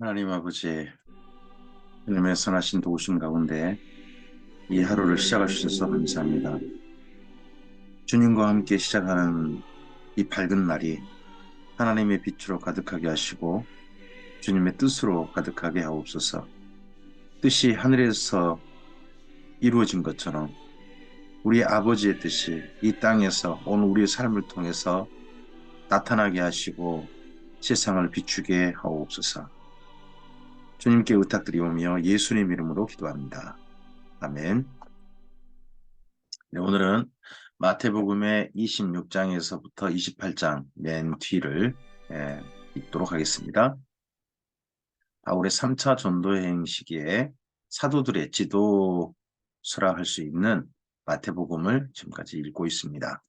하나님 아버지, 하나님의 선하신 도우심 가운데 이 하루를 시작해 주셔서 감사합니다. 주님과 함께 시작하는 이 밝은 날이 하나님의 빛으로 가득하게 하시고 주님의 뜻으로 가득하게 하옵소서. 뜻이 하늘에서 이루어진 것처럼 우리 아버지의 뜻이 이 땅에서 오늘 우리의 삶을 통해서 나타나게 하시고 세상을 비추게 하옵소서. 주님께 의탁드리오며 예수님 이름으로 기도합니다. 아멘. 네, 오늘은 마태복음의 26장에서부터 28장 맨 뒤를 읽도록 하겠습니다. 바울의 3차 전도여행 시기에 사도들의 지도서라 할 수 있는 마태복음을 지금까지 읽고 있습니다.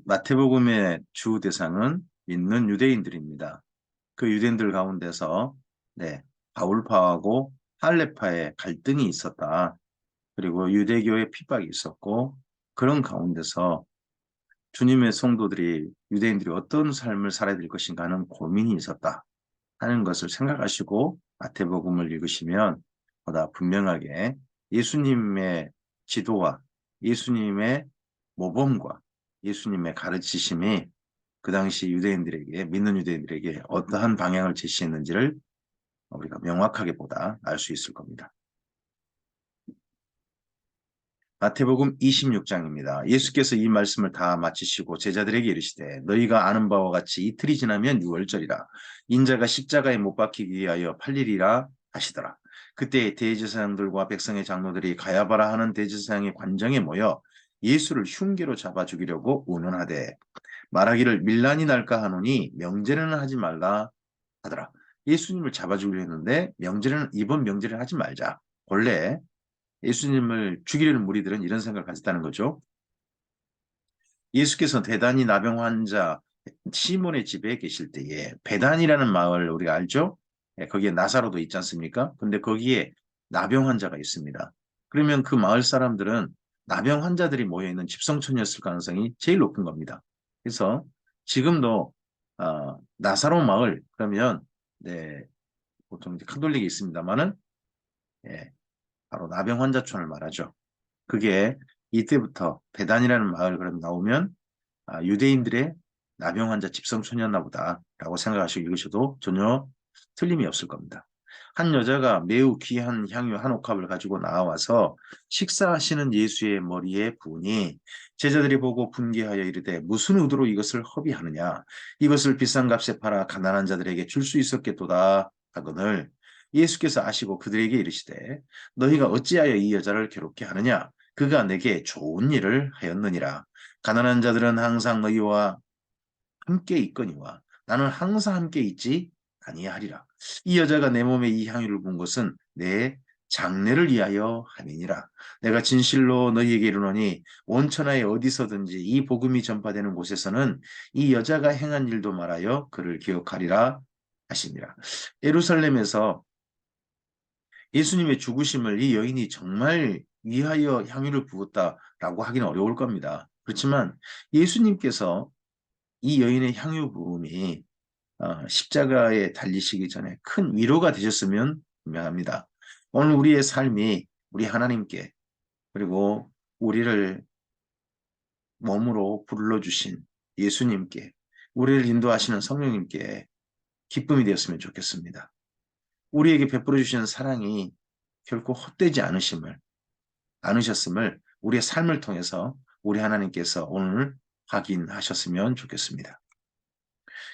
마태복음의 주 대상은 믿는 유대인들입니다. 그 유대인들 가운데서 바울파하고 할례파의 갈등이 있었다. 그리고 유대교의 핍박이 있었고 그런 가운데서 주님의 성도들이 유대인들이 어떤 삶을 살아야 될 것인가 하는 고민이 있었다 하는 것을 생각하시고 마태복음을 읽으시면 보다 분명하게 예수님의 지도와 예수님의 모범과 예수님의 가르치심이 그 당시 유대인들에게 믿는 유대인들에게 어떠한 방향을 제시했는지를 우리가 명확하게 보다 알 수 있을 겁니다. 마태복음 26장입니다. 예수께서 이 말씀을 다 마치시고 제자들에게 이르시되 너희가 아는 바와 같이 이틀이 지나면 유월절이라 인자가 십자가에 못 박히기 위하여 팔리리라 하시더라. 그때 대제사장들과 백성의 장로들이 가야바라 하는 대제사장의 관정에 모여 예수를 흉계로 잡아 죽이려고 운운하되 말하기를 밀란이 날까 하노니 명제는 하지 말라 하더라. 예수님을 잡아 죽이려 했는데 이번 명제를 하지 말자. 원래 예수님을 죽이려는 무리들은 이런 생각을 가졌다는 거죠. 예수께서 대단히 나병 환자 시몬의 집에 계실 때에 베단이라는 마을 우리가 알죠? 거기에 나사로도 있지 않습니까? 근데 거기에 나병 환자가 있습니다. 그러면 그 마을 사람들은 나병 환자들이 모여있는 집성촌이었을 가능성이 제일 높은 겁니다. 그래서 지금도 나사로 마을 그러면 보통 이제 카톨릭이 있습니다만은 바로 나병 환자촌을 말하죠. 그게 이때부터 베단이라는 마을 그럼 나오면 유대인들의 나병 환자 집성촌이었나 보다라고 생각하시고 읽으셔도 전혀 틀림이 없을 겁니다. 한 여자가 매우 귀한 향유 한 옥합을 가지고 나와서 식사하시는 예수의 머리에 부으니 제자들이 보고 분개하여 이르되 무슨 의도로 이것을 허비하느냐 이것을 비싼 값에 팔아 가난한 자들에게 줄 수 있었겠도다 하거늘 예수께서 아시고 그들에게 이르시되 너희가 어찌하여 이 여자를 괴롭게 하느냐 그가 내게 좋은 일을 하였느니라. 가난한 자들은 항상 너희와 함께 있거니와 나는 항상 함께 있지 아니하리라. 이 여자가 내 몸에 이 향유를 부은 것은 내 장례를 위하여 함이니라. 내가 진실로 너희에게 이르노니 온 천하에 어디서든지 이 복음이 전파되는 곳에서는 이 여자가 행한 일도 말하여 그를 기억하리라 하시니라. 예루살렘에서 예수님의 죽으심을 이 여인이 정말 위하여 향유를 부었다라고 하기는 어려울 겁니다. 그렇지만 예수님께서 이 여인의 향유 부음이 십자가에 달리시기 전에 큰 위로가 되셨으면 분명합니다. 오늘 우리의 삶이 우리 하나님께 그리고 우리를 몸으로 불러주신 예수님께 우리를 인도하시는 성령님께 기쁨이 되었으면 좋겠습니다. 우리에게 베풀어 주시는 사랑이 결코 헛되지 않으셨음을 우리의 삶을 통해서 우리 하나님께서 오늘 확인하셨으면 좋겠습니다.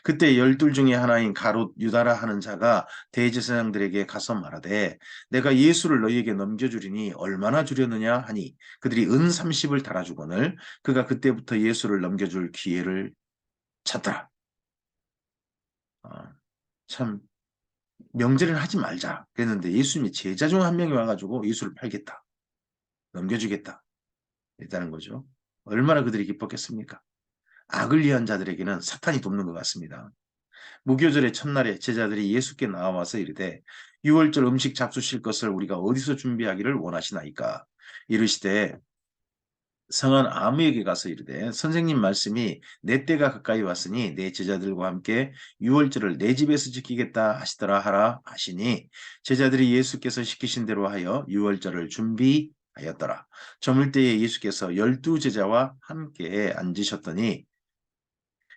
그때 12 중에 하나인 가롯 유다라 하는 자가 대제사장들에게 가서 말하되 내가 예수를 너희에게 넘겨주리니 얼마나 주려느냐 하니 그들이 은 30을 달아주거늘 그가 그때부터 예수를 넘겨줄 기회를 찾더라. 참 명제를 하지 말자 그랬는데 예수님이 제자 중 한 명이 와가지고 예수를 팔겠다. 넘겨주겠다. 있다는 거죠. 얼마나 그들이 기뻤겠습니까? 악을 위한 자들에게는 사탄이 돕는 것 같습니다. 무교절의 첫날에 제자들이 예수께 나와서 이르되 유월절 음식 잡수실 것을 우리가 어디서 준비하기를 원하시나이까? 이르시되 성한 아무에게 가서 이르되 선생님 말씀이 내 때가 가까이 왔으니 내 제자들과 함께 유월절을 내 집에서 지키겠다 하시더라 하라 하시니 제자들이 예수께서 시키신 대로 하여 유월절을 준비하였더라. 저물 때에 예수께서 12 제자와 함께 앉으셨더니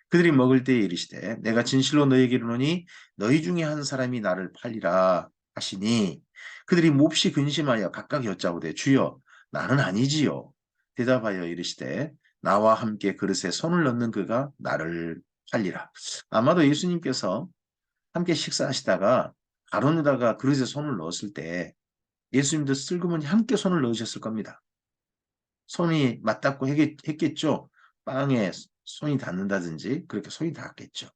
그들이 먹을 때에 이르시되 내가 진실로 너희에게 이르노니 너희 중에 한 사람이 나를 팔리라 하시니 그들이 몹시 근심하여 각각 여짜오되 주여 나는 아니지요. 대답하여 이르시되 나와 함께 그릇에 손을 넣는 그가 나를 팔리라. 아마도 예수님께서 함께 식사하시다가 가론 유다가 그릇에 손을 넣었을 때 예수님도 슬그머니 함께 손을 넣으셨을 겁니다. 손이 맞닿고 했겠죠. 빵에 손이 닿는다든지 그렇게 손이 닿았겠죠.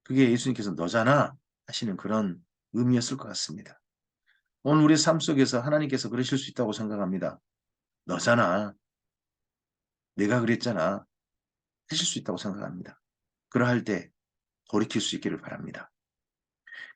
그게 예수님께서 너잖아 하시는 그런 의미였을 것 같습니다. 오늘 우리 삶 속에서 하나님께서 그러실 수 있다고 생각합니다. 너잖아. 내가 그랬잖아. 하실 수 있다고 생각합니다. 그러할 때 돌이킬 수 있기를 바랍니다.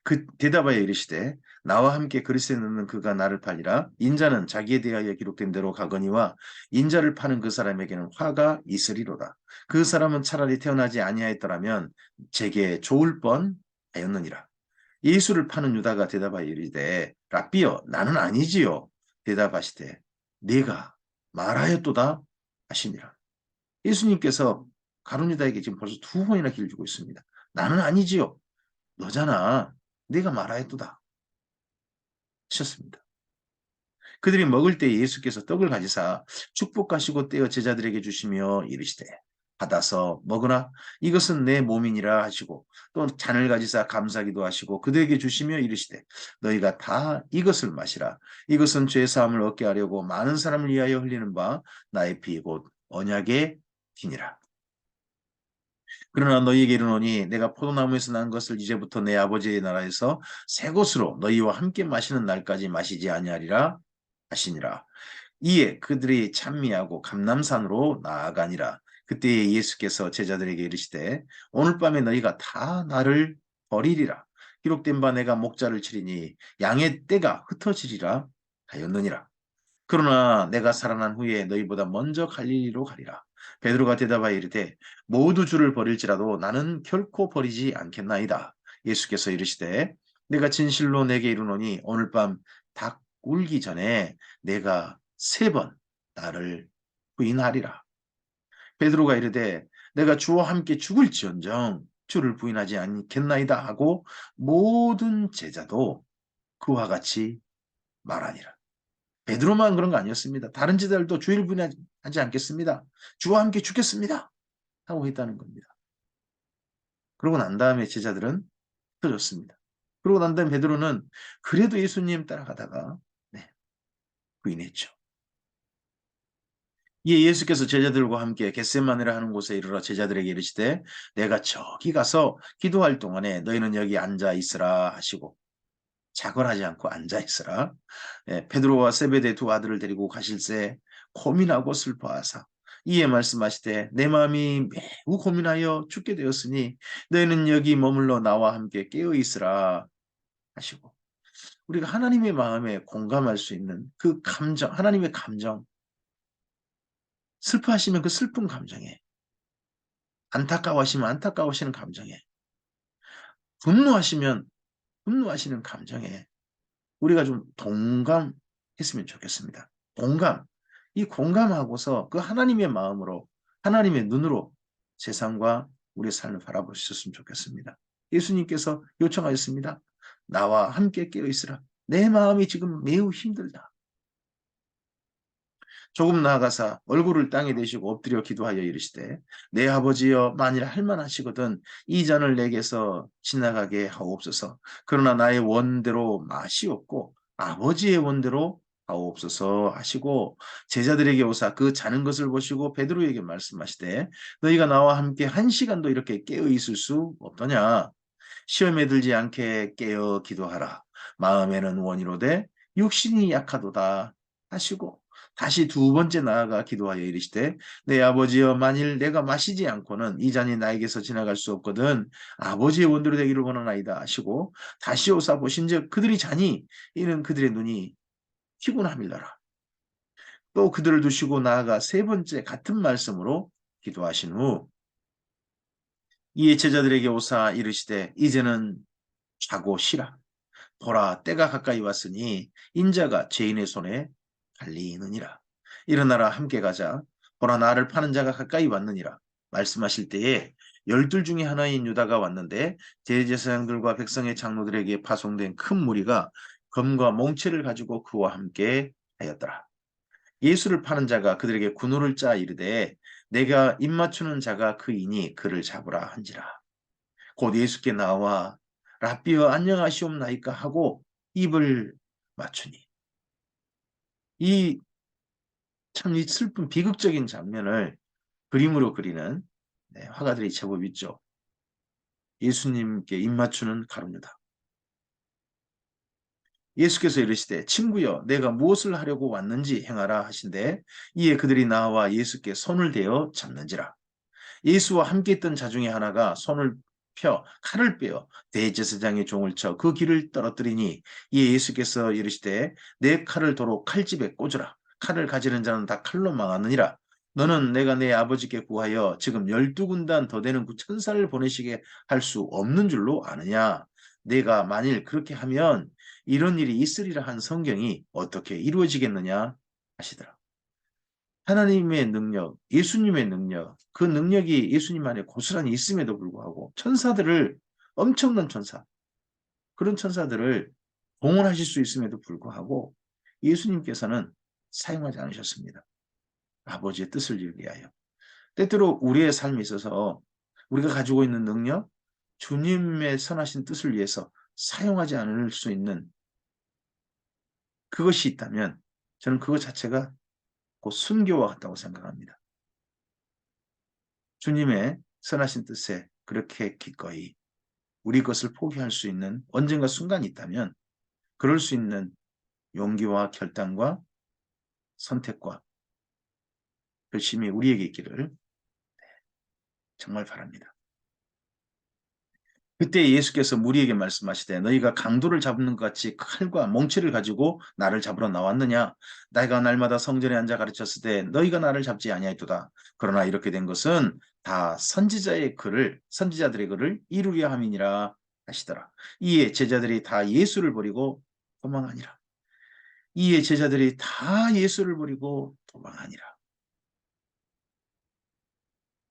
그 대답하여 이르시되 나와 함께 그릇에 넣는 그가 나를 팔리라. 인자는 자기에 대하여 기록된 대로 가거니와 인자를 파는 그 사람에게는 화가 있으리로다. 그 사람은 차라리 태어나지 아니하였더라면 제게 좋을 뻔하였느니라. 예수를 파는 유다가 대답하여 이르되 랍비여 나는 아니지요. 대답하시되 네가 말하였도다 하시니라. 예수님께서 가룟 유다에게 지금 벌써 2번이나 길을 주고 있습니다. 나는 아니지요. 너잖아. 네가 말하였도다 하셨습니다. 그들이 먹을 때 예수께서 떡을 가지사 축복하시고 떼어 제자들에게 주시며 이르시되 받아서 먹으라 이것은 내 몸이니라 하시고 또 잔을 가지사 감사기도 하시고 그들에게 주시며 이르시되 너희가 다 이것을 마시라 이것은 죄 사함을 얻게 하려고 많은 사람을 위하여 흘리는 바 나의 피 곧 언약의 피니라. 그러나 너희에게 이르노니 내가 포도나무에서 난 것을 이제부터 내 아버지의 나라에서 새 것으로 너희와 함께 마시는 날까지 마시지 아니하리라 하시니라. 이에 그들이 찬미하고 감람산으로 나아가니라. 그때에 예수께서 제자들에게 이르시되 오늘 밤에 너희가 다 나를 버리리라. 기록된 바 내가 목자를 치리니 양의 떼가 흩어지리라 하였느니라. 그러나 내가 살아난 후에 너희보다 먼저 갈릴리로 가리라. 베드로가 대답하여 이르되 모두 주를 버릴지라도 나는 결코 버리지 않겠나이다. 예수께서 이르시되 내가 진실로 내게 이르노니 오늘 밤 닭 울기 전에 내가 3번 나를 부인하리라. 베드로가 이르되 내가 주와 함께 죽을지언정 주를 부인하지 않겠나이다 하고 모든 제자도 그와 같이 말하니라. 베드로만 그런 거 아니었습니다. 다른 제자들도 주를 부인하지 않겠습니다. 주와 함께 죽겠습니다. 하고 했다는 겁니다. 그러고 난 다음에 제자들은 흩어졌습니다. 그러고 난 다음에 베드로는 그래도 예수님 따라가다가 부인했죠. 이에 예수께서 제자들과 함께 겟세마네라 하는 곳에 이르러 제자들에게 이르시되 내가 저기 가서 기도할 동안에 너희는 여기 앉아 있으라 하시고 자걸하지 않고 앉아 있으라. 베드로와 세베대 2 아들을 데리고 가실새 고민하고 슬퍼하사 이에 말씀하시되 내 마음이 매우 고민하여 죽게 되었으니 너희는 여기 머물러 나와 함께 깨어 있으라 하시고 우리가 하나님의 마음에 공감할 수 있는 그 감정, 하나님의 감정, 슬퍼하시면 그 슬픈 감정에 안타까워하시면 안타까워하시는 감정에 분노하시면 분노하시는 감정에 우리가 좀 동감했으면 좋겠습니다. 공감. 이 공감하고서 그 하나님의 마음으로 하나님의 눈으로 세상과 우리의 삶을 바라볼 수 있었으면 좋겠습니다. 예수님께서 요청하셨습니다. 나와 함께 깨어 있으라. 내 마음이 지금 매우 힘들다. 조금 나아가사 얼굴을 땅에 대시고 엎드려 기도하여 이르시되 내 아버지여 만일 할만하시거든 이 잔을 내게서 지나가게 하옵소서. 그러나 나의 원대로 마시옵고 아버지의 원대로 하옵소서 하시고 제자들에게 오사 그 자는 것을 보시고 베드로에게 말씀하시되 너희가 나와 함께 1시간도 이렇게 깨어 있을 수 없더냐. 시험에 들지 않게 깨어 기도하라. 마음에는 원이로되 육신이 약하도다 하시고 다시 2번째 나아가 기도하여 이르시되 내 아버지여 만일 내가 마시지 않고는 이 잔이 나에게서 지나갈 수 없거든 아버지의 원대로 되기를 원하나이다 하시고 다시 오사 보신즉 그들이 자니 이는 그들의 눈이 피곤함이더라. 또 그들을 두시고 나아가 세 번째 같은 말씀으로 기도하신 후 이에 제자들에게 오사 이르시되 이제는 자고 쉬라. 보라 때가 가까이 왔으니 인자가 죄인의 손에 달리느니라. 일어나라 함께 가자. 보라 나를 파는 자가 가까이 왔느니라. 말씀하실 때에 열둘 중에 하나인 유다가 왔는데 대제사장들과 백성의 장로들에게 파송된 큰 무리가 검과 몽채를 가지고 그와 함께 하였더라. 예수를 파는 자가 그들에게 군호를 짜 이르되 내가 입맞추는 자가 그이니 그를 잡으라 한지라. 곧 예수께 나와 랍비여 안녕하시옵나이까 하고 입을 맞추니 이 참 이 슬픈 비극적인 장면을 그림으로 그리는 화가들이 제법 있죠. 예수님께 입맞추는 가룟유다. 예수께서 이르시되 친구여 내가 무엇을 하려고 왔는지 행하라 하신대 이에 그들이 나와 예수께 손을 대어 잡는지라. 예수와 함께 있던 자 중에 하나가 손을 펴 칼을 빼어 대제사장의 종을 쳐 그 길을 떨어뜨리니 이에 예수께서 이르시되 내 칼을 도로 칼집에 꽂으라. 칼을 가지는 자는 다 칼로 망하느니라. 너는 내가 내 아버지께 구하여 지금 12군단 더 되는 그 천사를 보내시게 할 수 없는 줄로 아느냐. 내가 만일 그렇게 하면 이런 일이 있으리라 한 성경이 어떻게 이루어지겠느냐 하시더라. 하나님의 능력, 예수님의 능력, 그 능력이 예수님 안에 고스란히 있음에도 불구하고 천사들을 엄청난 천사, 그런 천사들을 동원하실 수 있음에도 불구하고 예수님께서는 사용하지 않으셨습니다. 아버지의 뜻을 이루게 하여. 때때로 우리의 삶에 있어서 우리가 가지고 있는 능력, 주님의 선하신 뜻을 위해서 사용하지 않을 수 있는 그것이 있다면 저는 그것 자체가 곧 순교와 같다고 생각합니다. 주님의 선하신 뜻에 그렇게 기꺼이 우리 것을 포기할 수 있는 언젠가 순간이 있다면 그럴 수 있는 용기와 결단과 선택과 결심이 우리에게 있기를 정말 바랍니다. 그때 예수께서 무리에게 말씀하시되 너희가 강도를 잡는 것 같이 칼과 몽치를 가지고 나를 잡으러 나왔느냐? 내가 날마다 성전에 앉아 가르쳤을 때 너희가 나를 잡지 아니하였도다. 그러나 이렇게 된 것은 다 선지자들의 글을 이루려 함이니라 하시더라. 이에 제자들이 다 예수를 버리고 도망하니라. 이에 제자들이 다 예수를 버리고 도망하니라.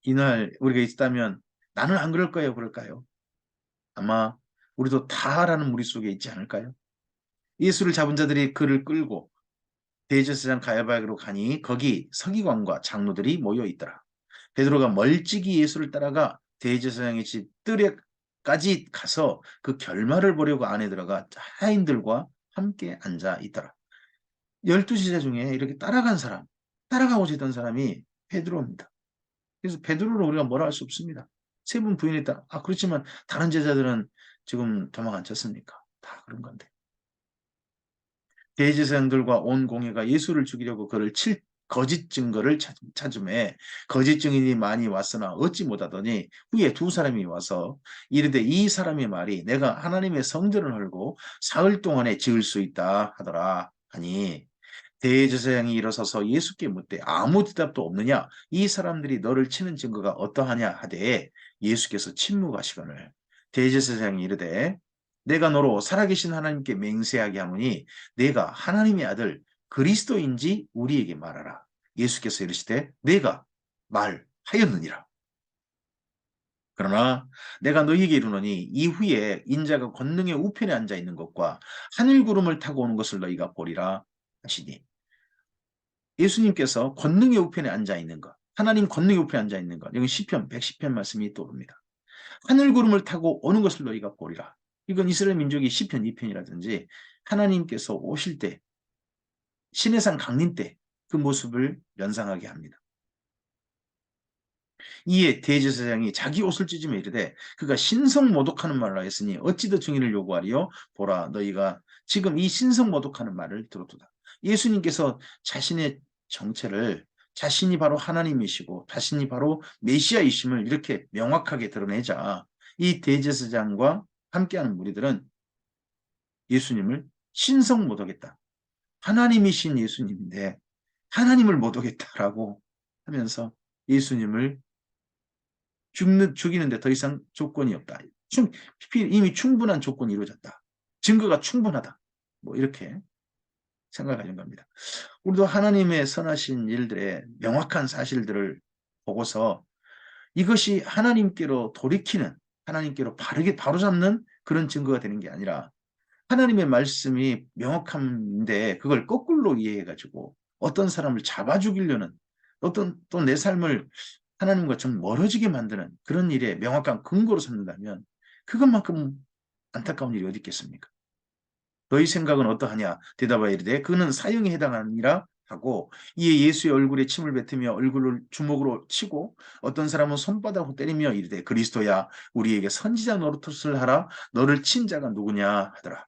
이날 우리가 있다면 나는 안 그럴 거예요, 그럴까요? 아마 우리도 다라는 무리 속에 있지 않을까요? 예수를 잡은 자들이 그를 끌고 대제사장 가야바에게로 가니 거기 서기관과 장로들이 모여 있더라. 베드로가 멀찍이 예수를 따라가 대제사장의 집 뜰에까지 가서 그 결말을 보려고 안에 들어가 하인들과 함께 앉아 있더라. 12제자 중에 이렇게 따라간 사람, 따라가고자 했던 사람이 베드로입니다. 그래서 베드로를 우리가 뭐라 할 수 없습니다. 세 분 부인했다. 그렇지만 다른 제자들은 지금 도망 안 쳤습니까? 다 그런 건데. 대제사장들과 온 공회가 예수를 죽이려고 그를 칠 거짓 증거를 찾음에 거짓 증인이 많이 왔으나 얻지 못하더니 후에 두 사람이 와서 이르되 이 사람의 말이 내가 하나님의 성전을 헐고 사흘 동안에 지을 수 있다 하더라 하니 대제사장이 일어서서 예수께 묻되 아무 대답도 없느냐 이 사람들이 너를 치는 증거가 어떠하냐 하되 예수께서 침묵하시거늘 대제사장이 이르되 내가 너로 살아계신 하나님께 맹세하게 하노니 내가 하나님의 아들 그리스도인지 우리에게 말하라. 예수께서 이르시되 내가 말하였느니라. 그러나 내가 너희에게 이르노니 이후에 인자가 권능의 우편에 앉아 있는 것과 하늘 구름을 타고 오는 것을 너희가 보리라 하시니 예수님께서 권능의 우편에 앉아 있는 것, 하나님 권능의 우편에 앉아 있는 것, 여기 시편 110편 말씀이 떠오릅니다. 하늘 구름을 타고 오는 것을 너희가 보리라. 이건 이스라엘 민족이 시편 2편이라든지 하나님께서 오실 때 신의 산 강림 때 그 모습을 연상하게 합니다. 이에 대제사장이 자기 옷을 찢으며 이르되 그가 신성모독하는 말을 하였으니 어찌 더 증인을 요구하리요? 보라 너희가 지금 이 신성모독하는 말을 들었도다. 예수님께서 자신의 정체를 자신이 바로 하나님이시고 자신이 바로 메시아이심을 이렇게 명확하게 드러내자 이 대제사장과 함께하는 무리들은 예수님을 신성모독했다. 하나님이신 예수님인데 하나님을 못 오겠다라고 하면서 예수님을 죽이는데 더 이상 조건이 없다. 이미 충분한 조건이 이루어졌다. 증거가 충분하다. 뭐 이렇게 생각하는 겁니다. 우리도 하나님의 선하신 일들의 명확한 사실들을 보고서 이것이 하나님께로 돌이키는, 하나님께로 바르게 바로잡는 그런 증거가 되는 게 아니라 하나님의 말씀이 명확한데 그걸 거꾸로 이해해가지고 어떤 사람을 잡아 죽이려는, 어떤 또 내 삶을 하나님과 좀 멀어지게 만드는 그런 일에 명확한 근거로 삼는다면 그것만큼 안타까운 일이 어디 있겠습니까? 너희 생각은 어떠하냐? 대답하여 이르되 그는 사형에 해당하니라 하고, 이에 예수의 얼굴에 침을 뱉으며 얼굴을 주먹으로 치고 어떤 사람은 손바닥으로 때리며 이르되 그리스도야 우리에게 선지자 노릇을 하라. 너를 친 자가 누구냐 하더라.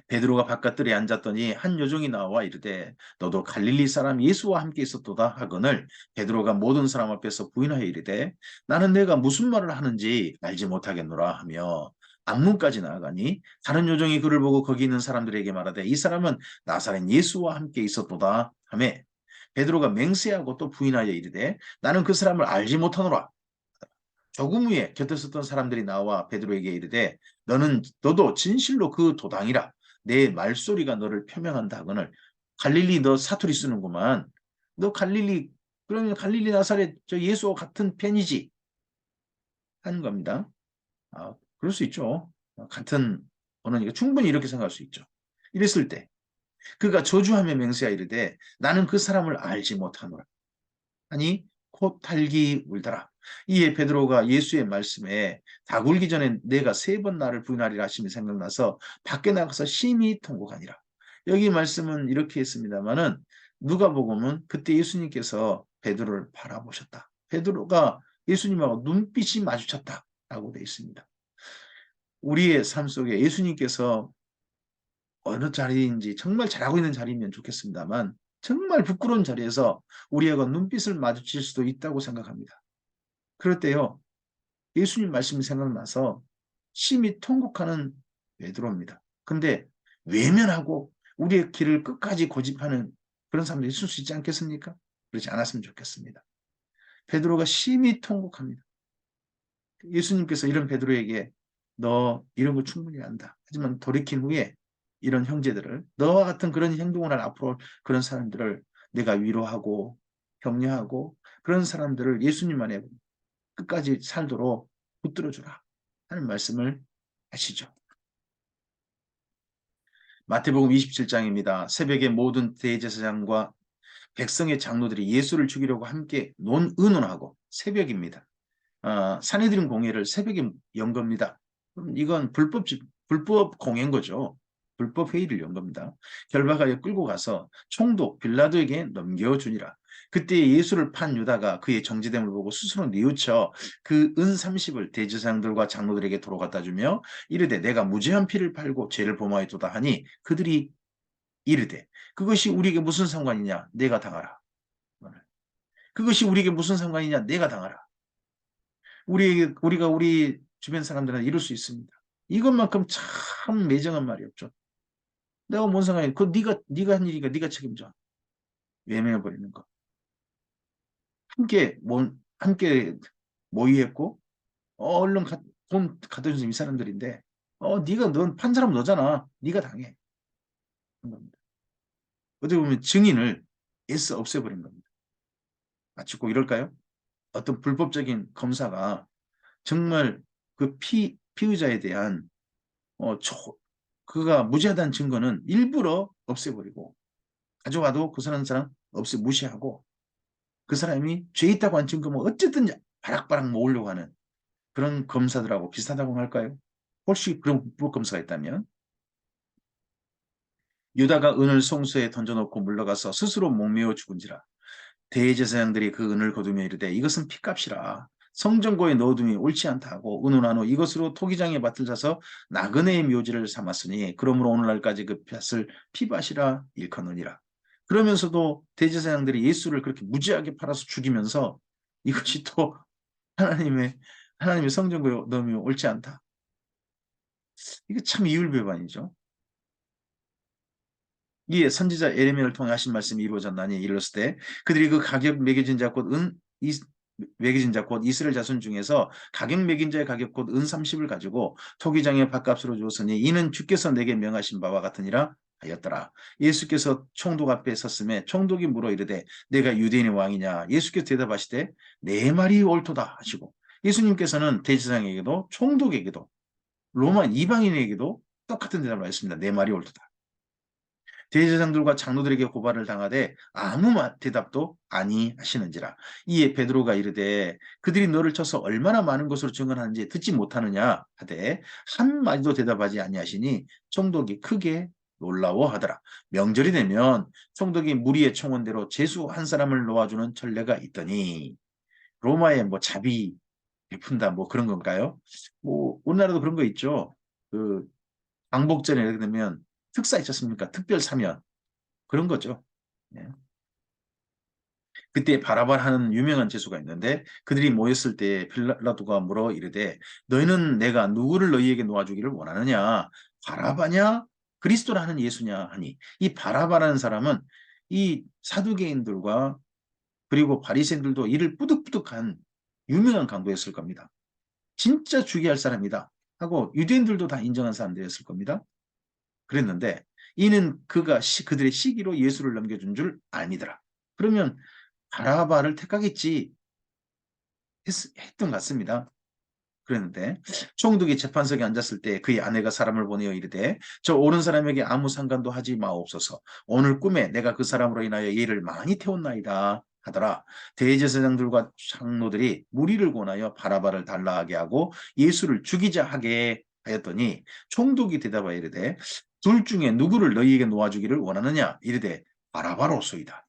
베드로가 바깥들에 앉았더니 한 여종이 나와 이르되 너도 갈릴리 사람 예수와 함께 있었도다 하거늘, 베드로가 모든 사람 앞에서 부인하여 이르되 나는 내가 무슨 말을 하는지 알지 못하겠노라 하며 앞문까지 나아가니, 다른 요종이 그를 보고 거기 있는 사람들에게 말하되 이 사람은 나사렛 예수와 함께 있었도다 하며, 베드로가 맹세하고 또 부인하여 이르되 나는 그 사람을 알지 못하노라. 조금 후에 곁에 섰던 사람들이 나와 베드로에게 이르되 너도 진실로 그 도당이라. 내 말소리가 너를 표명한다 하거늘, 갈릴리 너 사투리 쓰는구만. 너 갈릴리, 그러면 갈릴리 나사렛 저 예수와 같은 편이지 하는 겁니다. 그럴 수 있죠. 같은 언어니까 충분히 이렇게 생각할 수 있죠. 이랬을 때 그가 저주하며 맹세하 이르되 나는 그 사람을 알지 못하노라. 아니 곧 달기 울더라. 이에 베드로가 예수의 말씀에 닭 울기 전에 내가 세 번 나를 부인하리라 하심이 생각나서 밖에 나가서 심히 통곡하니라. 여기 말씀은 이렇게 했습니다마는 누가복음은 그때 예수님께서 베드로를 바라보셨다. 베드로가 예수님하고 눈빛이 마주쳤다라고 되어 있습니다. 우리의 삶 속에 예수님께서 어느 자리인지 정말 잘하고 있는 자리면 좋겠습니다만 정말 부끄러운 자리에서 우리하고 눈빛을 마주칠 수도 있다고 생각합니다. 그럴 때요, 예수님 말씀이 생각나서 심히 통곡하는 베드로입니다. 근데 외면하고 우리의 길을 끝까지 고집하는 그런 사람들이 있을 수 있지 않겠습니까? 그렇지 않았으면 좋겠습니다. 베드로가 심히 통곡합니다. 예수님께서 이런 베드로에게 너 이런 거 충분히 안다. 하지만 돌이킨 후에 이런 형제들을, 너와 같은 그런 행동을 할 앞으로 그런 사람들을 내가 위로하고 격려하고 그런 사람들을 예수님 안에 끝까지 살도록 붙들어주라 하는 말씀을 하시죠. 마태복음 27장입니다. 새벽에 모든 대제사장과 백성의 장로들이 예수를 죽이려고 함께 의논하고, 새벽입니다. 사내들인 공회를 새벽에 연 겁니다. 이건 불법 공회인 거죠. 불법 회의를 연 겁니다. 결박하여 끌고 가서 총독 빌라도에게 넘겨주니라. 그때 예수를 판 유다가 그의 정죄됨을 보고 스스로 뉘우쳐 그 은 30을 대제사장들과 장로들에게 도로 갖다 주며 이르되 내가 무죄한 피를 팔고 죄를 범하였도다 하니, 그들이 이르되 그것이 우리에게 무슨 상관이냐, 내가 당하라. 그것이 우리에게 무슨 상관이냐, 내가 당하라. 우리가 우리 주변 사람들한테 이룰 수 있습니다. 이것만큼 참 매정한 말이 없죠. 내가 뭔 상관이야. 그거 네가 한 일이니까 네가 책임져. 외면해 버리는 거. 함께 모의했고 얼른 돈 갖다 준 이 사람들인데 네가 넌 판 사람 너잖아. 네가 당해. 그런 겁니다. 어떻게 보면 증인을 애써 없애버린 겁니다. 마치 꼭 이럴까요? 어떤 불법적인 검사가 정말 그 피의자에 대한 어, 그가 무죄하다는 증거는 일부러 없애버리고, 가져와도 그 사람 무시하고, 그 사람이 죄 있다고 한 증거면 어쨌든 바락바락 모으려고 하는 그런 검사들하고 비슷하다고 할까요? 혹시 그런 불법검사가 있다면, 유다가 은을 송수에 던져놓고 물러가서 스스로 목매어 죽은지라. 대제사장들이 그 은을 거두며 이르되 이것은 피값이라. 성전고에 넣어둠이 옳지 않다 하고 의논한 후 이것으로 토기장의 밭을 사서 나그네의 묘지를 삼았으니 그러므로 오늘날까지 그 밭을 피밭이라 일컫느니라. 그러면서도 대제사장들이 예수를 그렇게 무지하게 팔아서 죽이면서 이것이 또 하나님의 하나님의 성전고에 넣으면 옳지 않다. 이게 참 이율배반이죠. 이에 선지자 예레미야를 통해 하신 말씀이 이루어졌나니 이르렀을 때 그들이 그 가격 매겨진 자 곧 매겨진 자 곧 이스라엘 자손 중에서 가격 매긴 자의 가격 곧 은 30을 가지고 토기장의 밥값으로 주었으니 이는 주께서 내게 명하신 바와 같으니라 하였더라. 예수께서 총독 앞에 섰음에 총독이 물어 이르되 내가 유대인의 왕이냐? 예수께서 대답하시되 내 말이 옳도다 하시고 예수님께서는 대제사장에게도 총독에게도 로마 이방인에게도 똑같은 대답을 하셨습니다. 내 말이 옳도다. 대제사장들과 장로들에게 고발을 당하되 아무 대답도 아니하시는지라. 이에 베드로가 이르되 그들이 너를 쳐서 얼마나 많은 것으로 증언하는지 듣지 못하느냐 하되 한마디도 대답하지 아니하시니 총독이 크게 놀라워하더라. 명절이 되면 총독이 무리의 청원대로 제수 한 사람을 놓아주는 전례가 있더니 로마에 뭐 자비 베푼다 뭐 그런 건가요? 뭐 우리나라도 그런 거 있죠. 그 광복절에 예를 들면 특사 있었습니까? 특별 사면 그런 거죠. 예. 그때 바라발 하는 유명한 제수가 있는데 그들이 모였을 때 빌라도가 물어 이르되 너희는 내가 누구를 너희에게 놓아주기를 원하느냐? 바라바냐? 그리스도라는 예수냐? 하니 이 바라바라는 사람은 이 사두개인들과 그리고 바리새인들도 이를 뿌득뿌득한 유명한 강도였을 겁니다. 진짜 죽여야 할 사람이다 하고 유대인들도 다 인정한 사람들이었을 겁니다. 그랬는데 이는 그들의 시기로 예수를 넘겨준 줄 아니더라. 그러면 바라바를 택하겠지 했던 것 같습니다. 그랬는데 총독이 재판석에 앉았을 때 그의 아내가 사람을 보내어 이르되 저 오는 사람에게 아무 상관도 하지 마옵소서. 오늘 꿈에 내가 그 사람으로 인하여 예를 많이 태웠나이다 하더라. 대제사장들과 장로들이 무리를 권하여 바라바를 달라하게 하고 예수를 죽이자 하게 하였더니 총독이 대답하여 이르되 둘 중에 누구를 너희에게 놓아주기를 원하느냐 이르되 바라바로소이다.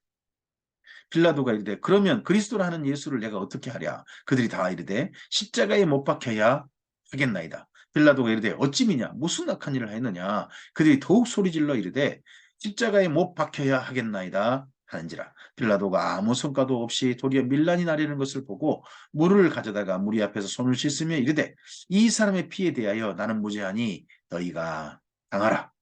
빌라도가 이르되 그러면 그리스도라는 예수를 내가 어떻게 하랴? 그들이 다 이르되 십자가에 못 박혀야 하겠나이다. 빌라도가 이르되 어찌미냐? 무슨 악한 일을 하였느냐? 그들이 더욱 소리질러 이르되 십자가에 못 박혀야 하겠나이다 하는지라. 빌라도가 아무 성과도 없이 도리어 밀란이 나려는 것을 보고 물을 가져다가 무리 앞에서 손을 씻으며 이르되 이 사람의 피에 대하여 나는 무죄하니 너희가 당하라.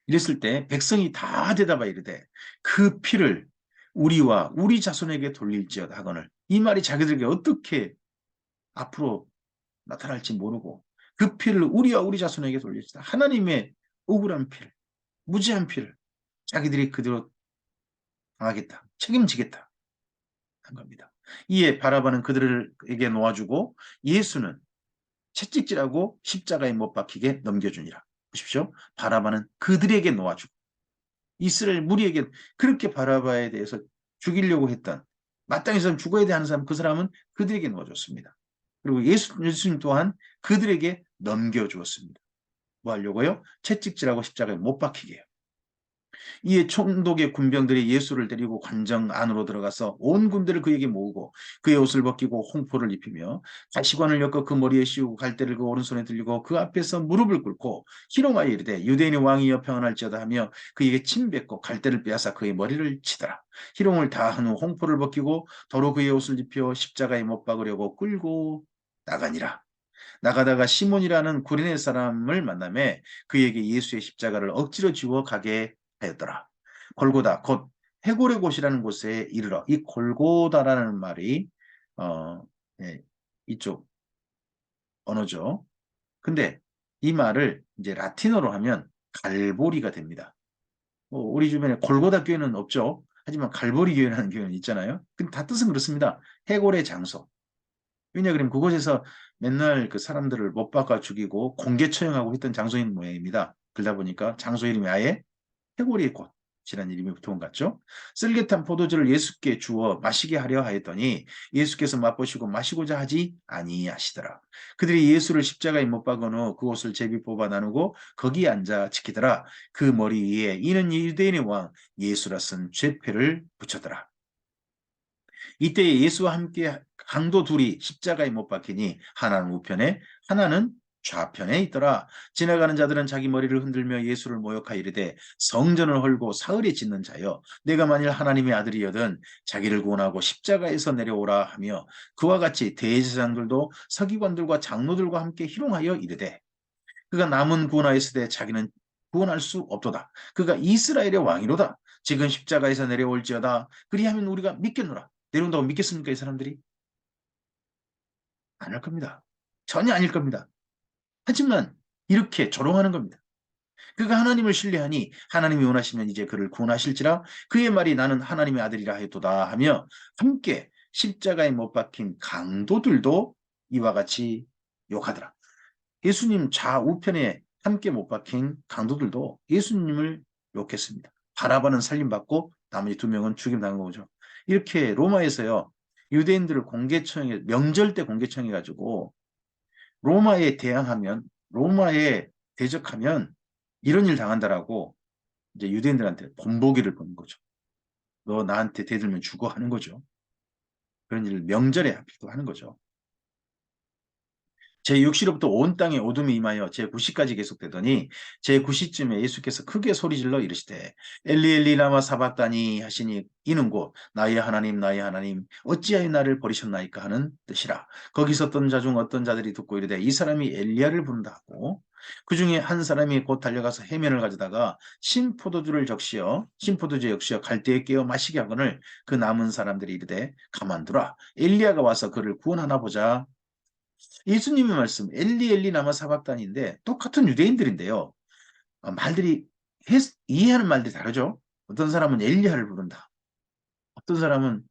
이랬을 때 백성이 다 대답하여 이르되 그 피를 우리와 우리 자손에게 돌릴지어다 하거늘 이 말이 자기들에게 어떻게 앞으로 나타날지 모르고 그 피를 우리와 우리 자손에게 돌릴지다. 하나님의 억울한 피를 무지한 피를 자기들이 그대로 당하겠다. 책임지겠다 한 겁니다. 이에 바라바는 그들에게 놓아주고 예수는 채찍질하고 십자가에 못 박히게 넘겨주니라. 보십시오. 바라바는 그들에게 놓아주고 이스라엘 무리에게 그렇게 바라바에 대해서 죽이려고 했던 마땅히 사람 죽어야 되는 사람 그 사람은 그들에게 놓아줬습니다. 그리고 예수님 또한 그들에게 넘겨주었습니다. 뭐 하려고요? 채찍질하고 십자가에 못 박히게요. 이에 총독의 군병들이 예수를 데리고 관정 안으로 들어가서 온 군대를 그에게 모으고 그의 옷을 벗기고 홍포를 입히며 가시관을 엮어 그 머리에 씌우고 갈대를 그 오른손에 들리고 그 앞에서 무릎을 꿇고 희롱하여 이르되 유대인의 왕이여 평안할지어다 하며 그에게 침 뱉고 갈대를 빼앗아 그의 머리를 치더라. 희롱을 다 한 후 홍포를 벗기고 도로 그의 옷을 입혀 십자가에 못 박으려고 끌고 나가니라. 나가다가 시몬이라는 구레네 사람을 만나매 그에게 예수의 십자가를 억지로 지워 가게 하였더라. 골고다 곧 해골의 곳이라는 곳에 이르러 이 골고다라는 말이 어, 예, 이쪽 언어죠. 근데 이 말을 이제 라틴어로 하면 갈보리가 됩니다. 우리 주변에 골고다 교회는 없죠. 하지만 갈보리 교회라는 교회는 있잖아요. 근데 다 뜻은 그렇습니다. 해골의 장소. 왜냐 그러면 그곳에서 맨날 그 사람들을 못 박아 죽이고 공개 처형하고 했던 장소인 모양입니다. 그러다 보니까 장소 이름이 아예 해골이의 꽃이라는 이름이 붙은 것 같죠. 쓸개탄 포도주를 예수께 주어 마시게 하려 하였더니 예수께서 맛보시고 마시고자 하지 아니하시더라. 그들이 예수를 십자가에 못 박은 후 그 옷을 제비 뽑아 나누고 거기에 앉아 지키더라. 그 머리 위에 이는 유대인의 왕 예수라 쓴 죄패를 붙였더라. 이때 예수와 함께 강도 둘이 십자가에 못 박히니 하나는 우편에 하나는 좌편에 있더라. 지나가는 자들은 자기 머리를 흔들며 예수를 모욕하여 이르되 성전을 헐고 사흘에 짓는 자여 내가 만일 하나님의 아들이여든 자기를 구원하고 십자가에서 내려오라 하며 그와 같이 대제사장들도 서기관들과 장로들과 함께 희롱하여 이르되 그가 남은 구원하였으되 자기는 구원할 수 없도다. 그가 이스라엘의 왕이로다. 지금 십자가에서 내려올지어다. 그리하면 우리가 믿겠노라. 내려온다고 믿겠습니까, 이 사람들이? 안 할 겁니다. 전혀 아닐 겁니다. 하지만 이렇게 조롱하는 겁니다. 그가 하나님을 신뢰하니 하나님이 원하시면 이제 그를 구원하실지라. 그의 말이 나는 하나님의 아들이라 하였도다 하며 함께 십자가에 못 박힌 강도들도 이와 같이 욕하더라. 예수님 좌우편에 함께 못 박힌 강도들도 예수님을 욕했습니다. 바라바는 살림받고 나머지 두 명은 죽임당한 거죠. 이렇게 로마에서요, 유대인들을 공개청에, 명절 때 공개청해 가지고 로마에 대항하면, 로마에 대적하면 이런 일 당한다라고 이제 유대인들한테 본보기를 보는 거죠. 너 나한테 대들면 죽어 하는 거죠. 그런 일을 명절에 하기도 하는 거죠. 제6시로부터 온 땅에 어둠이 임하여 제9시까지 계속되더니 제9시쯤에 예수께서 크게 소리질러 이르시되 엘리 엘리 라마 사박다니 하시니 이는 곧 나의 하나님 나의 하나님 어찌하여 나를 버리셨나이까 하는 뜻이라. 거기서 어떤 자 중 어떤 자들이 듣고 이르되 이 사람이 엘리야를 부른다 하고 그 중에 한 사람이 곧 달려가서 해면을 가져다가 신포도주 역시여 갈대에 깨어 마시게 하거늘 그 남은 사람들이 이르되 가만두라 엘리야가 와서 그를 구원하나 보자. 예수님의 말씀 엘리 엘리 나마 사박단인데 똑같은 유대인들인데요. 말들이 이해하는 말들이 다르죠. 어떤 사람은 엘리야를 부른다. 어떤 사람은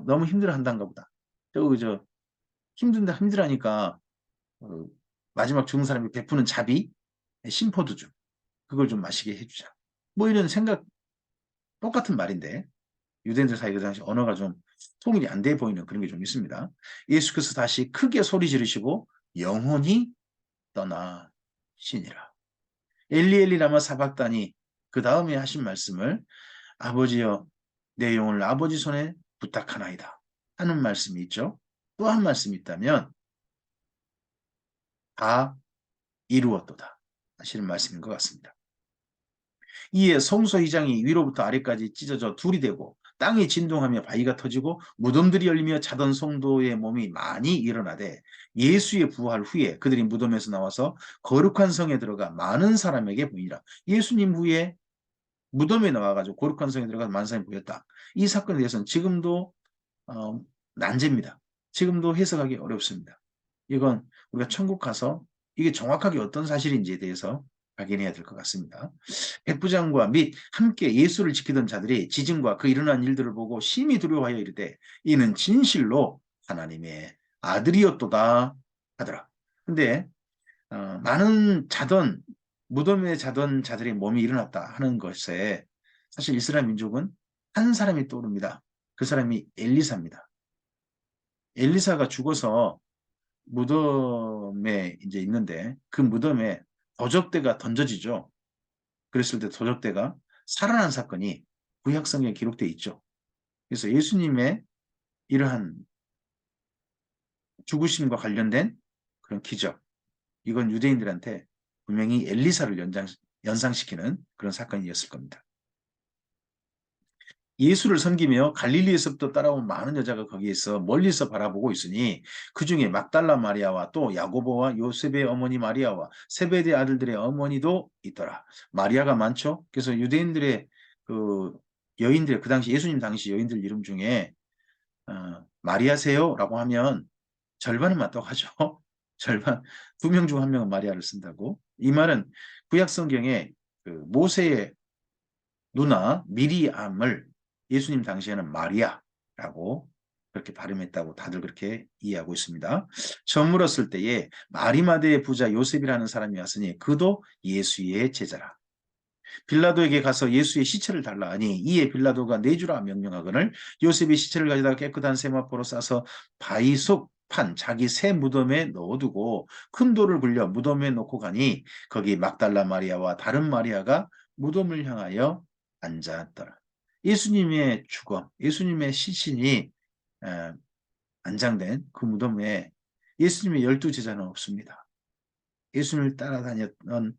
너무 힘들어한다는가 보다. 저 힘들하니까 어, 마지막 죽은 사람이 베푸는 자비, 심포도주 그걸 좀 마시게 해주자. 뭐 이런 생각 똑같은 말인데 유대인들 사이 그 당시 언어가 좀 통일이 안 돼 보이는 그런 게 좀 있습니다. 예수께서 다시 크게 소리 지르시고 영혼이 떠나시니라. 엘리 엘리 라마 사박다니 그 다음에 하신 말씀을 아버지여 내 영혼을 아버지 손에 부탁하나이다 하는 말씀이 있죠. 또 한 말씀이 있다면 다 이루었도다 하시는 말씀인 것 같습니다. 이에 성소휘장이 위로부터 아래까지 찢어져 둘이 되고 땅이 진동하며 바위가 터지고 무덤들이 열리며 자던 성도의 몸이 많이 일어나되 예수의 부활 후에 그들이 무덤에서 나와서 거룩한 성에 들어가 많은 사람에게 보이니라. 예수님 후에 무덤에 나와가지고 거룩한 성에 들어가서 많은 사람이 보였다. 이 사건에 대해서는 지금도 난제입니다. 지금도 해석하기 어렵습니다. 이건 우리가 천국 가서 이게 정확하게 어떤 사실인지에 대해서 확인해야 될 것 같습니다. 백부장과 및 함께 예수를 지키던 자들이 지진과 그 일어난 일들을 보고 심히 두려워하여 이르되 이는 진실로 하나님의 아들이었도다 하더라. 근데 많은 무덤에 자던 자들의 몸이 일어났다 하는 것에 사실 이스라엘 민족은 한 사람이 떠오릅니다. 그 사람이 엘리사입니다. 엘리사가 죽어서 무덤에 이제 있는데 그 무덤에 도적대가 던져지죠. 그랬을 때 도적대가 살아난 사건이 구약성경에 기록되어 있죠. 그래서 예수님의 이러한 죽으심과 관련된 그런 기적, 이건 유대인들한테 분명히 엘리사를 연상시키는 그런 사건이었을 겁니다. 예수를 섬기며 갈릴리에서부터 따라온 많은 여자가 거기에서 멀리서 바라보고 있으니 그 중에 막달라 마리아와 또 야고보와 요셉의 어머니 마리아와 세베대 아들들의 어머니도 있더라. 마리아가 많죠. 그래서 유대인들의 그 여인들, 그 당시 예수님 당시 여인들 이름 중에 마리아세요라고 하면 절반은 맞다고 하죠. 절반, 2명 중 1명은 마리아를 쓴다고. 이 말은 구약 성경에 그 모세의 누나 미리암을 예수님 당시에는 마리아라고 그렇게 발음했다고 다들 그렇게 이해하고 있습니다. 처음 물었을 때에 마리마대의 부자 요셉이라는 사람이 왔으니 그도 예수의 제자라. 빌라도에게 가서 예수의 시체를 달라 하니 이에 빌라도가 내주라 명령하거늘 요셉이 시체를 가져다가 깨끗한 세마포로 싸서 바위 속 판 자기 새 무덤에 넣어두고 큰 돌을 굴려 무덤에 놓고 가니 거기 막달라 마리아와 다른 마리아가 무덤을 향하여 앉았더라. 예수님의 죽음, 예수님의 시신이 안장된 그 무덤에 예수님의 12제자는 없습니다. 예수님을 따라다녔던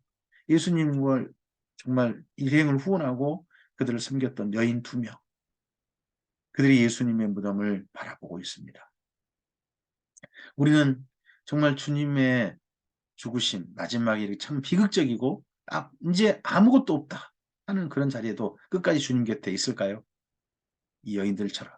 예수님을 정말 일행을 후원하고 그들을 섬겼던 여인 2명. 그들이 예수님의 무덤을 바라보고 있습니다. 우리는 정말 주님의 죽으심, 마지막이 참 비극적이고 이제 아무것도 없다 하는 그런 자리에도 끝까지 주님 곁에 있을까요? 이 여인들처럼.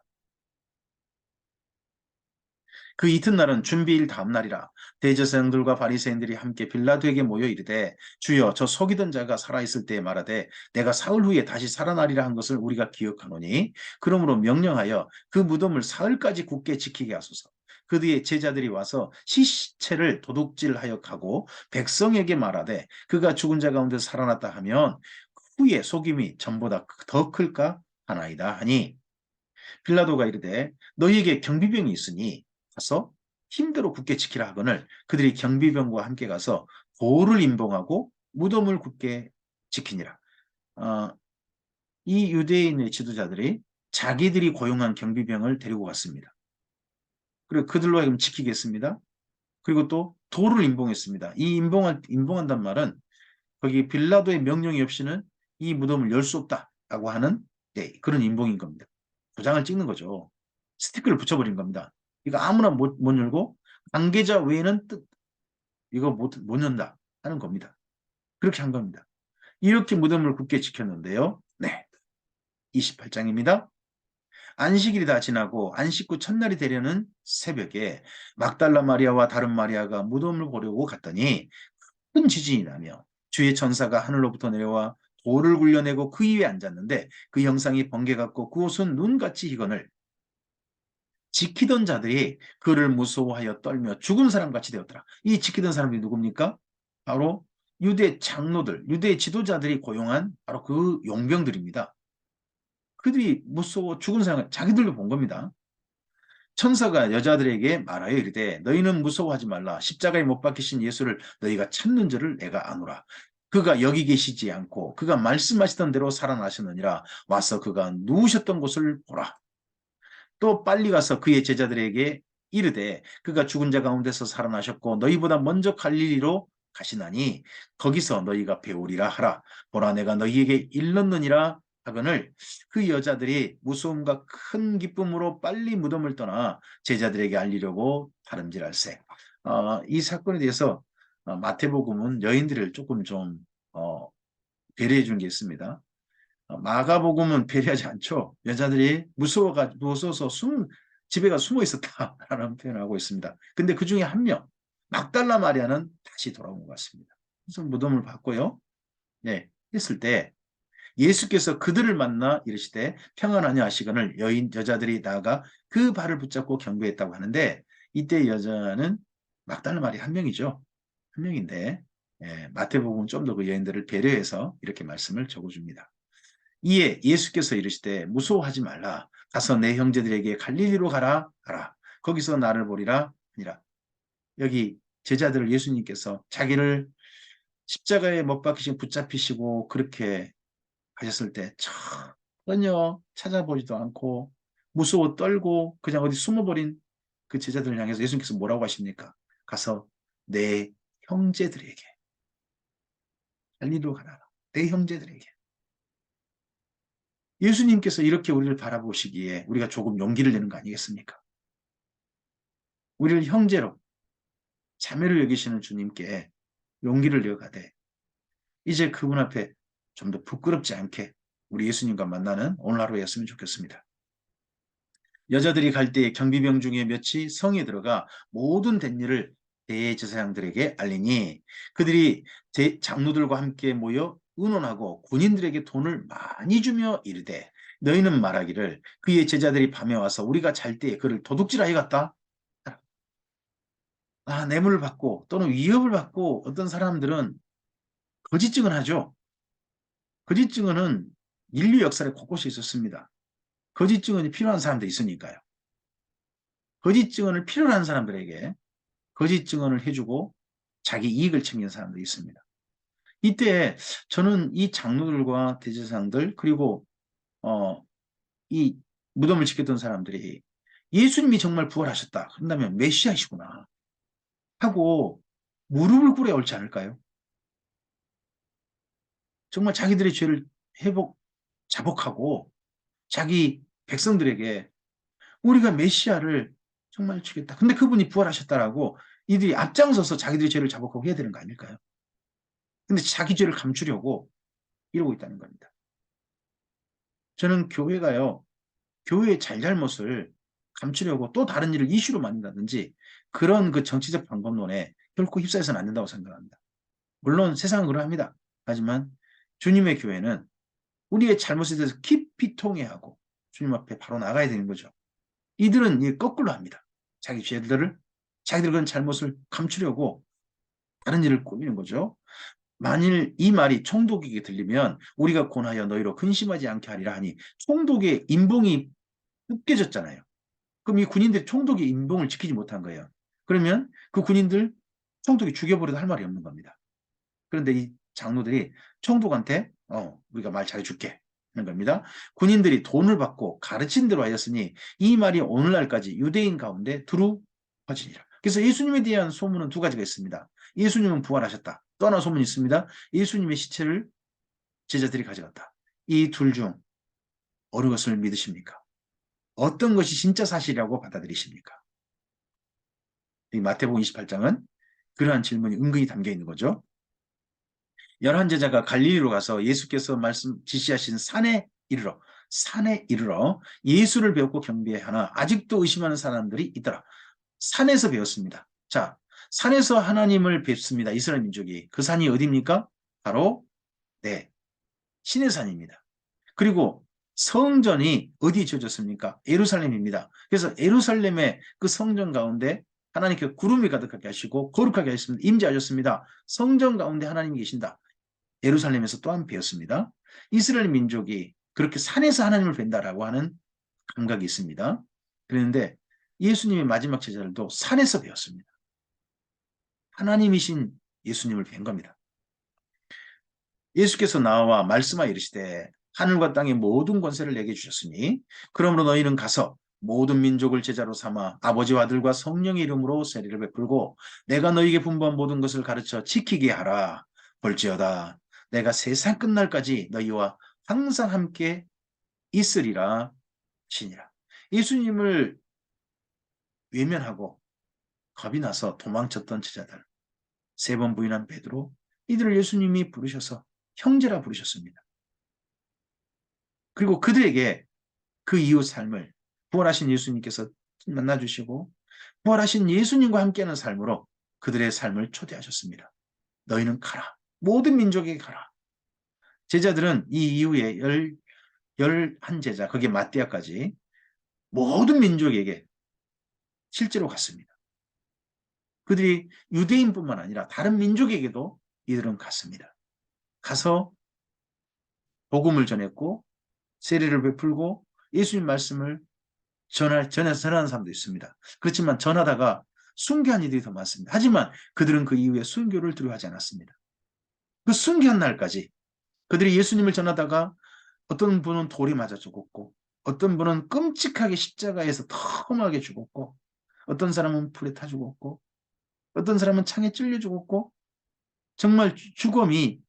그 이튿날은 준비일 다음 날이라 대제사장들과 바리새인들이 함께 빌라도에게 모여 이르되 주여 저 속이던 자가 살아있을 때에 말하되 내가 사흘 후에 다시 살아나리라 한 것을 우리가 기억하노니 그러므로 명령하여 그 무덤을 사흘까지 굳게 지키게 하소서. 그 뒤에 제자들이 와서 시체를 도둑질하여 가고 백성에게 말하되 그가 죽은 자 가운데 살아났다 하면 후에 속임이 전보다 더 클까 하나이다 하니 빌라도가 이르되 너희에게 경비병이 있으니 가서 힘대로 굳게 지키라 하거늘 그들이 경비병과 함께 가서 돌을 임봉하고 무덤을 굳게 지키니라. 어, 이 유대인의 지도자들이 자기들이 고용한 경비병을 데리고 갔습니다. 그리고 그들로 하여금 지키겠습니다. 그리고 또 돌을 임봉했습니다. 이 임봉한단 말은 거기 빌라도의 명령이 없이는 이 무덤을 열 수 없다라고 하는 그런 임봉인 겁니다. 도장을 찍는 거죠. 스티커를 붙여버린 겁니다. 이거 아무나 못 열고 관계자 외에는 이거 못 연다 하는 겁니다. 그렇게 한 겁니다. 이렇게 무덤을 굳게 지켰는데요. 네, 28장입니다. 안식일이 다 지나고 안식 후 첫날이 되려는 새벽에 막달라 마리아와 다른 마리아가 무덤을 보려고 갔더니 큰 지진이 나며 주의 천사가 하늘로부터 내려와 돌을 굴려내고 그 위에 앉았는데 그 형상이 번개 같고 그 옷은 눈같이 희건을 지키던 자들이 그를 무서워하여 떨며 죽은 사람같이 되었더라. 이 지키던 사람이 누굽니까? 바로 유대 장로들, 유대 지도자들이 고용한 바로 그 용병들입니다. 그들이 무서워 죽은 사람, 자기들도 본 겁니다. 천사가 여자들에게 말하여 이르되 너희는 무서워하지 말라. 십자가에 못 박히신 예수를 너희가 찾는 줄을 내가 아노라. 그가 여기 계시지 않고 그가 말씀하시던 대로 살아나셨느니라. 와서 그가 누우셨던 곳을 보라. 또 빨리 가서 그의 제자들에게 이르되 그가 죽은 자 가운데서 살아나셨고 너희보다 먼저 갈릴리로 가시나니 거기서 너희가 배우리라 하라. 보라 내가 너희에게 일렀느니라 하거늘 그 여자들이 무서움과 큰 기쁨으로 빨리 무덤을 떠나 제자들에게 알리려고 다름질할세. 이 사건에 대해서 마태복음은 여인들을 조금 좀 배려해 준 게 있습니다. 마가복음은 배려하지 않죠. 여자들이 무서워서 집에 가 숨어 있었다라는 표현을 하고 있습니다. 근데 그 중에 한 명, 막달라 마리아는 다시 돌아온 것 같습니다. 그래서 무덤을 봤고요. 네, 했을 때 예수께서 그들을 만나 이르시되 평안하냐 하시거늘 여자들이 나아가 그 발을 붙잡고 경배했다고 하는데 이때 여자는 막달라 마리아 한 명이죠. 한 명인데 마태복음은 좀 더 그 여인들을 배려해서 이렇게 말씀을 적어줍니다. 이에 예수께서 이르시되 무서워하지 말라. 가서 내 형제들에게 갈릴리로 가라 하라. 거기서 나를 보리라 하니라. 여기 제자들을 예수님께서 자기를 십자가에 못 박히신 붙잡히시고 그렇게 하셨을 때 전혀 찾아보지도 않고 무서워 떨고 그냥 어디 숨어버린 그 제자들을 향해서 예수님께서 뭐라고 하십니까? 가서 내 형제들에게 갈릴리로 가라. 내 형제들에게. 예수님께서 이렇게 우리를 바라보시기에 우리가 조금 용기를 내는 거 아니겠습니까? 우리를 형제로 자매로 여기시는 주님께 용기를 내어가되 이제 그분 앞에 좀 더 부끄럽지 않게 우리 예수님과 만나는 오늘 하루였으면 좋겠습니다. 여자들이 갈 때에 경비병 중에 몇이 성에 들어가 모든 된 일을 대제사장들에게 알리니 그들이 장로들과 함께 모여 의논하고 군인들에게 돈을 많이 주며 이르되 너희는 말하기를 그의 제자들이 밤에 와서 우리가 잘 때에 그를 도둑질하여 갔다. 뇌물을 받고 또는 위협을 받고 어떤 사람들은 거짓 증언하죠. 거짓 증언은 인류 역사에 곳곳에 있었습니다. 거짓 증언이 필요한 사람도 있으니까요. 거짓 증언을 필요로 하는 사람들에게 거짓 증언을 해주고 자기 이익을 챙기는 사람들이 있습니다. 이때 저는 이 장로들과 대제사장들 그리고 이 무덤을 지켰던 사람들이 예수님이 정말 부활하셨다 한다면 메시아이시구나 하고 무릎을 꿇어야 옳지 않을까요? 정말 자기들의 죄를 자복하고 자기 백성들에게 우리가 메시아를 정말 주겠다. 근데 그분이 부활하셨다라고 이들이 앞장서서 자기들의 죄를 자복하고 해야 되는 거 아닐까요? 근데 자기 죄를 감추려고 이러고 있다는 겁니다. 저는 교회가요, 교회의 잘잘못을 감추려고 또 다른 일을 이슈로 만든다든지 그런 그 정치적 방법론에 결코 휩싸여서는 안 된다고 생각합니다. 물론 세상은 그러합니다. 하지만 주님의 교회는 우리의 잘못에 대해서 깊이 통회하고 주님 앞에 바로 나가야 되는 거죠. 이들은 이 거꾸로 합니다. 자기 죄들을, 자기들 그런 잘못을 감추려고 다른 일을 꾸미는 거죠. 만일 이 말이 총독에게 들리면 우리가 권하여 너희로 근심하지 않게 하리라 하니 총독의 인봉이 으깨졌잖아요. 그럼 이 군인들이 총독의 인봉을 지키지 못한 거예요. 그러면 그 군인들 총독이 죽여버려도 할 말이 없는 겁니다. 그런데 이 장로들이 총독한테 우리가 말 잘해줄게 하는 겁니다. 군인들이 돈을 받고 가르친 대로 하였으니 이 말이 오늘날까지 유대인 가운데 두루 퍼지니라. 그래서 예수님에 대한 소문은 두 가지가 있습니다. 예수님은 부활하셨다. 또 하나 소문이 있습니다. 예수님의 시체를 제자들이 가져갔다. 이 둘 중 어느 것을 믿으십니까? 어떤 것이 진짜 사실이라고 받아들이십니까? 이 마태복음 28장은 그러한 질문이 은근히 담겨 있는 거죠. 11제자가 갈릴리로 가서 예수께서 지시하신 산에 이르러 예수를 배웠고 경배하나 아직도 의심하는 사람들이 있더라. 산에서 배웠습니다. 자, 산에서 하나님을 뵙습니다. 이스라엘 민족이. 그 산이 어디입니까? 바로 네, 신의 산입니다. 그리고 성전이 어디에 지어졌습니까? 예루살렘입니다. 그래서 예루살렘의 그 성전 가운데 하나님께 구름이 가득하게 하시고 거룩하게 하셨습니다. 임재하셨습니다. 성전 가운데 하나님이 계신다. 예루살렘에서 또한 배웠습니다. 이스라엘 민족이 그렇게 산에서 하나님을 뵌다라고 하는 감각이 있습니다. 그런데 예수님의 마지막 제자들도 산에서 배웠습니다. 하나님이신 예수님을 뵌 겁니다. 예수께서 나와 말씀하여 이르시되 하늘과 땅의 모든 권세를 내게 주셨으니 그러므로 너희는 가서 모든 민족을 제자로 삼아 아버지와 아들과 성령의 이름으로 세례를 베풀고 내가 너희에게 분부한 모든 것을 가르쳐 지키게 하라. 볼지어다 내가 세상 끝날까지 너희와 항상 함께 있으리라 하시니라. 예수님을 외면하고 겁이 나서 도망쳤던 제자들, 세 번 부인한 베드로, 이들을 예수님이 부르셔서 형제라 부르셨습니다. 그리고 그들에게 그 이후 삶을 부활하신 예수님께서 만나주시고 부활하신 예수님과 함께하는 삶으로 그들의 삶을 초대하셨습니다. 너희는 가라. 모든 민족에게 가라. 제자들은 이 이후에 11제자, 그게 마띠아까지 모든 민족에게 실제로 갔습니다. 그들이 유대인뿐만 아니라 다른 민족에게도 이들은 갔습니다. 가서 복음을 전했고 세례를 베풀고 예수님 말씀을 전하는 사람도 있습니다. 그렇지만 전하다가 순교한 이들이 더 많습니다. 하지만 그들은 그 이후에 순교를 두려워하지 않았습니다. 그 순교한 날까지 그들이 예수님을 전하다가 어떤 분은 돌이 맞아 죽었고 어떤 분은 끔찍하게 십자가에서 더 험하게 죽었고 어떤 사람은 불에 타 죽었고 어떤 사람은 창에 찔려 죽었고 정말 죽음이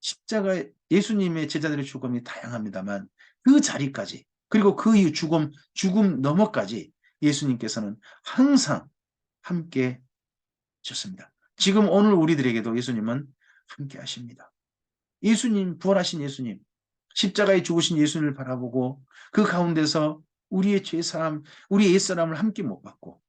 십자가에 예수님의 제자들의 죽음이 다양합니다만 그 자리까지 그리고 그 이후 죽음 너머까지 예수님께서는 항상 함께 하셨습니다. 지금 오늘 우리들에게도 예수님은 함께 하십니다. 예수님, 부활하신 예수님, 십자가에 죽으신 예수님을 바라보고 그 가운데서 우리의 죄사함, 우리의 옛사람을 함께 못 받고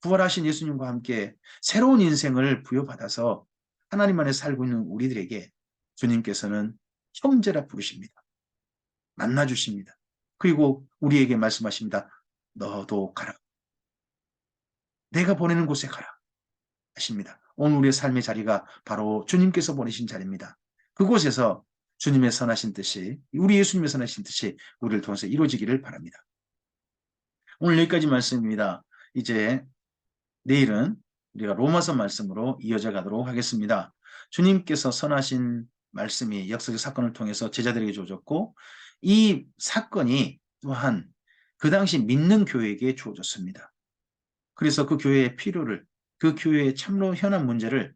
부활하신 예수님과 함께 새로운 인생을 부여받아서 하나님 안에 살고 있는 우리들에게 주님께서는 형제라 부르십니다. 만나주십니다. 그리고 우리에게 말씀하십니다. 너도 가라. 내가 보내는 곳에 가라. 하십니다. 오늘 우리의 삶의 자리가 바로 주님께서 보내신 자리입니다. 그곳에서 주님의 선하신 뜻이, 우리 예수님의 선하신 뜻이 우리를 통해서 이루어지기를 바랍니다. 오늘 여기까지 말씀입니다. 이제 내일은 우리가 로마서 말씀으로 이어져 가도록 하겠습니다. 주님께서 선하신 말씀이 역사적 사건을 통해서 제자들에게 주어졌고 이 사건이 또한 그 당시 믿는 교회에게 주어졌습니다. 그래서 그 교회의 필요를, 그 교회의 참로 현안 문제를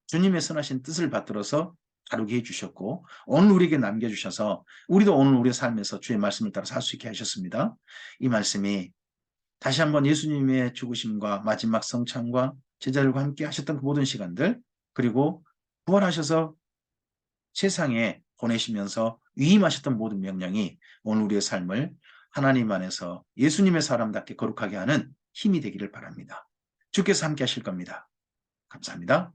주님의 선하신 뜻을 받들어서 다루게 해주셨고 오늘 우리에게 남겨주셔서 우리도 오늘 우리의 삶에서 주의 말씀을 따라 살 수 있게 하셨습니다. 이 말씀이 다시 한번 예수님의 죽으심과 마지막 성찬과 제자들과 함께 하셨던 그 모든 시간들 그리고 부활하셔서 세상에 보내시면서 위임하셨던 모든 명령이 오늘 우리의 삶을 하나님 안에서 예수님의 사람답게 거룩하게 하는 힘이 되기를 바랍니다. 주께서 함께 하실 겁니다. 감사합니다.